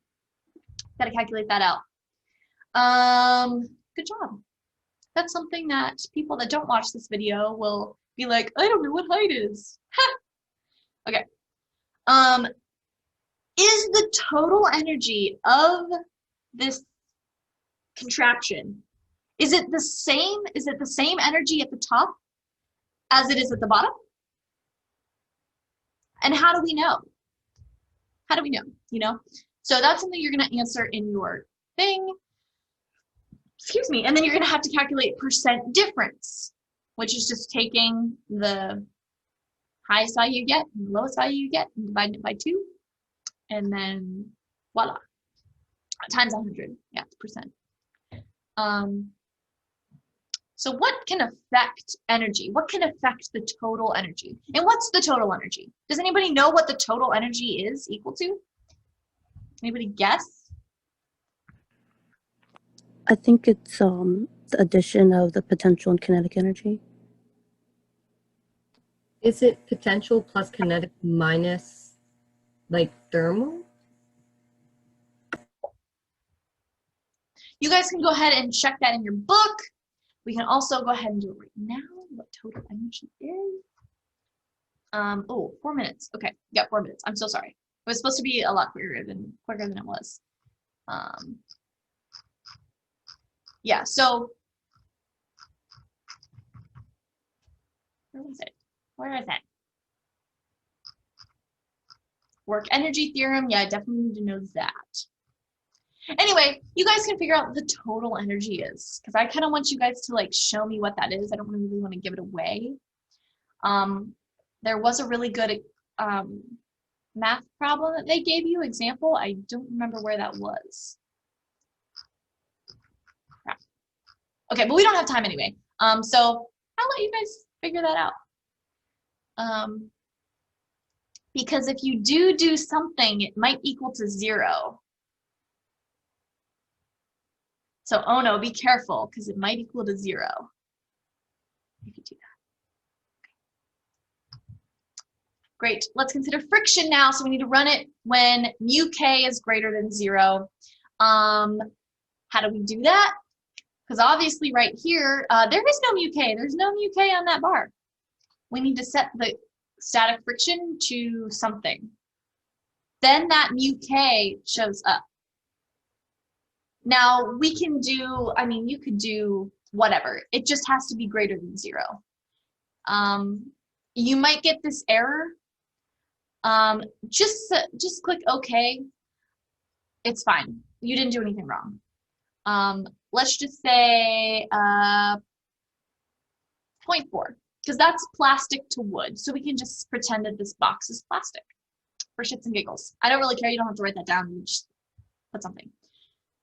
Got to calculate that out. Good job. That's something that people that don't watch this video will be like, I don't know what height is. Okay. Is the total energy of this contraption, is it the same energy at the top as it is at the bottom? And how do we know? How do we know? You know? So that's something you're going to answer in your thing. Excuse me. And then you're going to have to calculate percent difference, which is just taking the highest value you get and the lowest value you get and dividing it by 2. And then voila. Times 100. Yeah, it's percent. So what can affect energy? What can affect the total energy? And what's the total energy? Does anybody know what the total energy is equal to? Anybody guess? I think it's the addition of the potential and kinetic energy. Is it potential plus kinetic minus like thermal? You guys can go ahead and check that in your book. We can also go ahead and do it right now, what total energy is. Oh, 4 minutes. Okay, yeah, 4 minutes. I'm so sorry. It was supposed to be a lot quicker than it was. Yeah, so where was it? Where is it? Work energy theorem. Yeah, I definitely need to know that. Anyway, you guys can figure out what the total energy is, because I kind of want you guys to like show me what that is. I don't really want to give it away. There was a really good math problem that they gave you, example. I don't remember where that was. Crap. Okay, but we don't have time anyway. So I'll let you guys figure that out. Because if you do something, it might equal to 0. So, oh no, be careful, because it might equal to 0 if you do that. Great, let's consider friction now. So we need to run it when mu k is greater than 0. How do we do that? Because obviously right here, there is no mu k. There's no mu k on that bar. We need to set the static friction to something. Then that mu k shows up. Now we can do, I mean, you could do whatever. It just has to be greater than 0. You might get this error. Just click OK. It's fine. You didn't do anything wrong. Let's just say 0.4, because that's plastic to wood. So we can just pretend that this box is plastic for shits and giggles. I don't really care. You don't have to write that down. You just put something.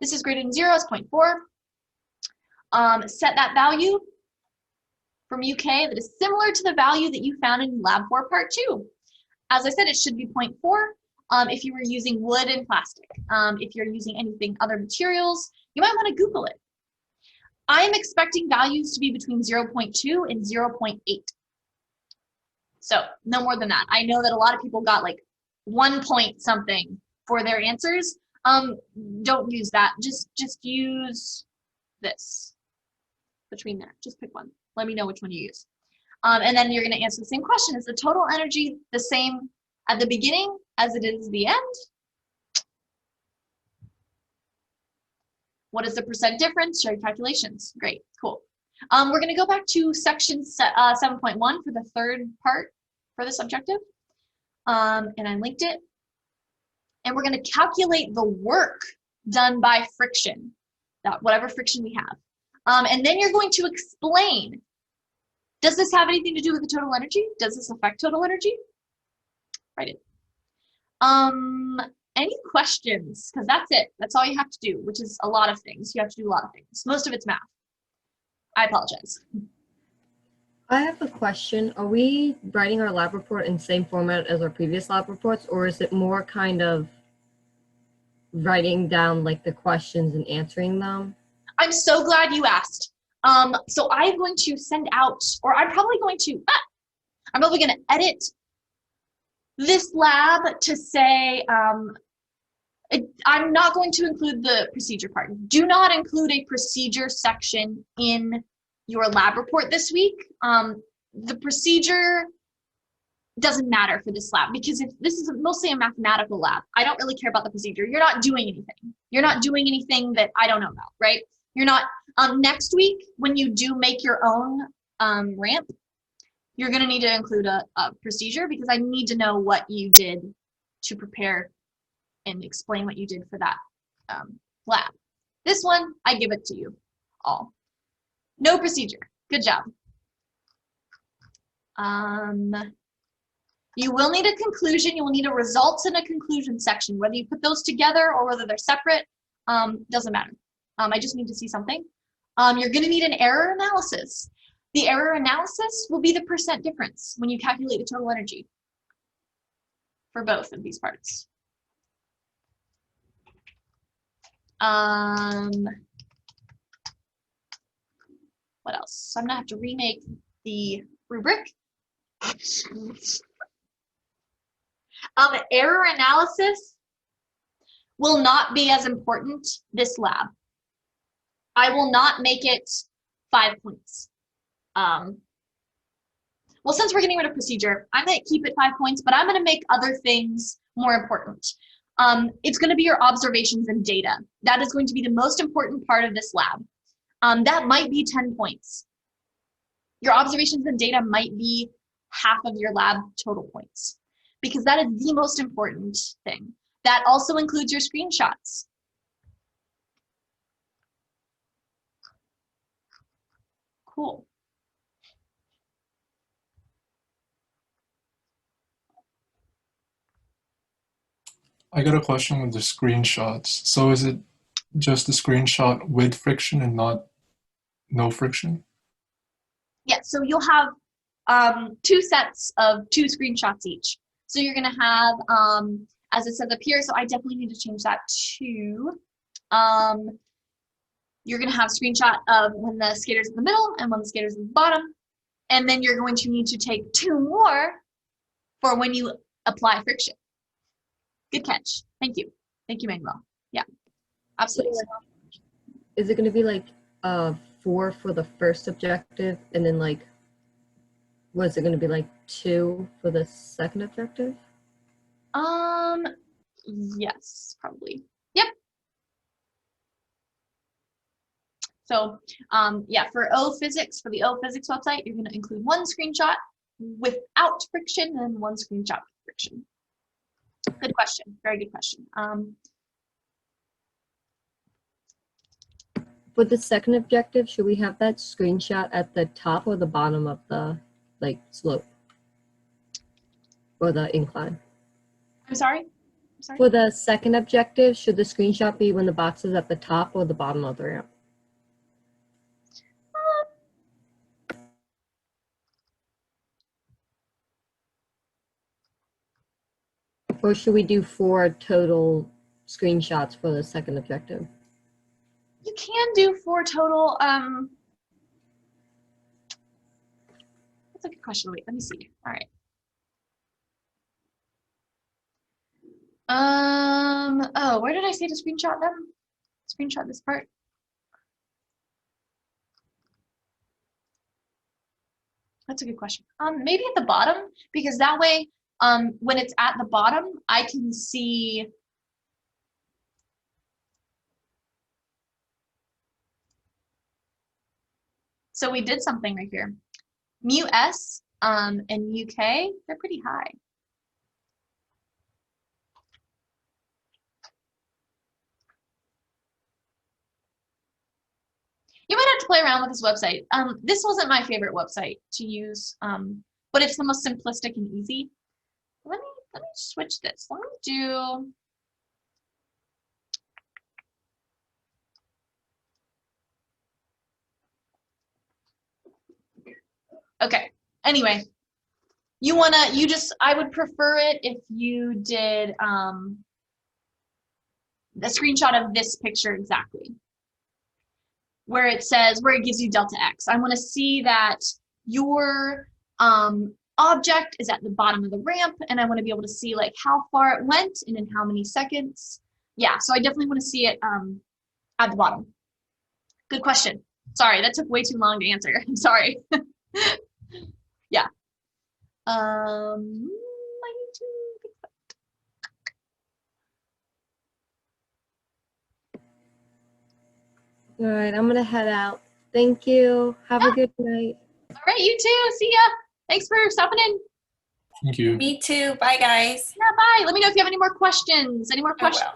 This is greater than 0, it's 0.4. Set that value for mu k that is similar to the value that you found in lab 4 part 2. As I said, it should be 0.4 if you were using wood and plastic. If you're using anything other materials, you might want to Google it. I'm expecting values to be between 0.2 and 0.8. So no more than that. I know that a lot of people got like 1 point something for their answers. Don't use that. Just use this between there. Just pick one. Let me know which one you use. And then you're going to answer the same question. Is the total energy the same at the beginning as it is the end? What is the percent difference? Share your calculations. Great, cool. We're going to go back to section 7.1 for the third part for this objective. And I linked it. And we're going to calculate the work done by friction, that whatever friction we have. And then you're going to explain, does this have anything to do with the total energy? Does this affect total energy? Write it. Any questions? Because that's it. That's all you have to do, which is a lot of things. You have to do a lot of things. Most of it's math. I apologize. I have a question. Are we writing our lab report in the same format as our previous lab reports, or is it more kind of writing down like the questions and answering them? I'm so glad you asked. So I'm going to send out, or I'm probably going to edit this lab to say, I'm not going to include the procedure part. Do not include a procedure section in your lab report this week. The procedure doesn't matter for this lab, because if this is mostly a mathematical lab, I don't really care about the procedure. You're not doing anything. You're not doing anything that I don't know about, right? You're not, next week, when you do make your own ramp, you're gonna need to include a procedure, because I need to know what you did to prepare and explain what you did for that lab. This one, I give it to you all. No procedure. Good job. You will need a conclusion. You will need a results and a conclusion section. Whether you put those together or whether they're separate, doesn't matter. I just need to see something. You're going to need an error analysis. The error analysis will be the percent difference when you calculate the total energy for both of these parts. What else? So I'm gonna have to remake the rubric. Error analysis will not be as important this lab. I will not make it 5 points. Well, since we're getting rid of procedure, I'm going to keep it 5 points, but I'm going to make other things more important. It's going to be your observations and data. That is going to be the most important part of this lab. That might be 10 points. Your observations and data might be half of your lab total points, because that is the most important thing. That also includes your screenshots. Cool. I got a question with the screenshots. So is it just the screenshot with friction and not no friction? Yeah, so you'll have 2 sets of 2 screenshots each. So you're gonna have, as it says up here, so I definitely need to change that to, you're gonna have screenshot of when the skater's in the middle and when the skater's in the bottom. And then you're going to need to take 2 more for when you apply friction. Good catch. Thank you. Thank you, Manuel. Yeah, absolutely. Is it going to be like 4 for the first objective, and then like, was it going to be like 2 for the second objective? Yes, probably. Yep. So, yeah, for O Physics, for the O Physics website, you're going to include 1 screenshot without friction and 1 screenshot with friction. Good question. Very good question. For the second objective, should we have that screenshot at the top or the bottom of the like slope or the incline? I'm sorry? I'm sorry? For the second objective, should the screenshot be when the box is at the top or the bottom of the ramp? Or should we do 4 total screenshots for the second objective? You can do 4 total. That's a good question. Wait, let me see. All right. Oh, where did I say to screenshot them? Screenshot this part. That's a good question. Maybe at the bottom, because that way, when it's at the bottom, I can see. So we did something right here. Mu S and UK, they're pretty high. You might have to play around with this website. This wasn't my favorite website to use, but it's the most simplistic and easy. Let me switch this. Let me do. Okay. Anyway, I would prefer it if you did a screenshot of this picture exactly, where it gives you delta X. I want to see that your object is at the bottom of the ramp, and I want to be able to see like how far it went and in how many seconds. Yeah, so I definitely want to see it at the bottom. Good question. Sorry, that took way too long to answer. I'm sorry. Yeah. I need to fix that. All right, I'm gonna head out. Thank you. Have a good night. All right, you too. See ya. Thanks for stopping in. Thank you. Me too. Bye, guys. Yeah, bye. Let me know if you have any more questions. Any more I questions?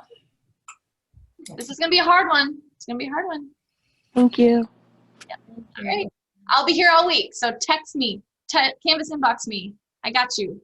will. This is gonna be a hard one. It's gonna be a hard one. Thank you. All right. I'll be here all week, so text me. Canvas inbox me. I got you.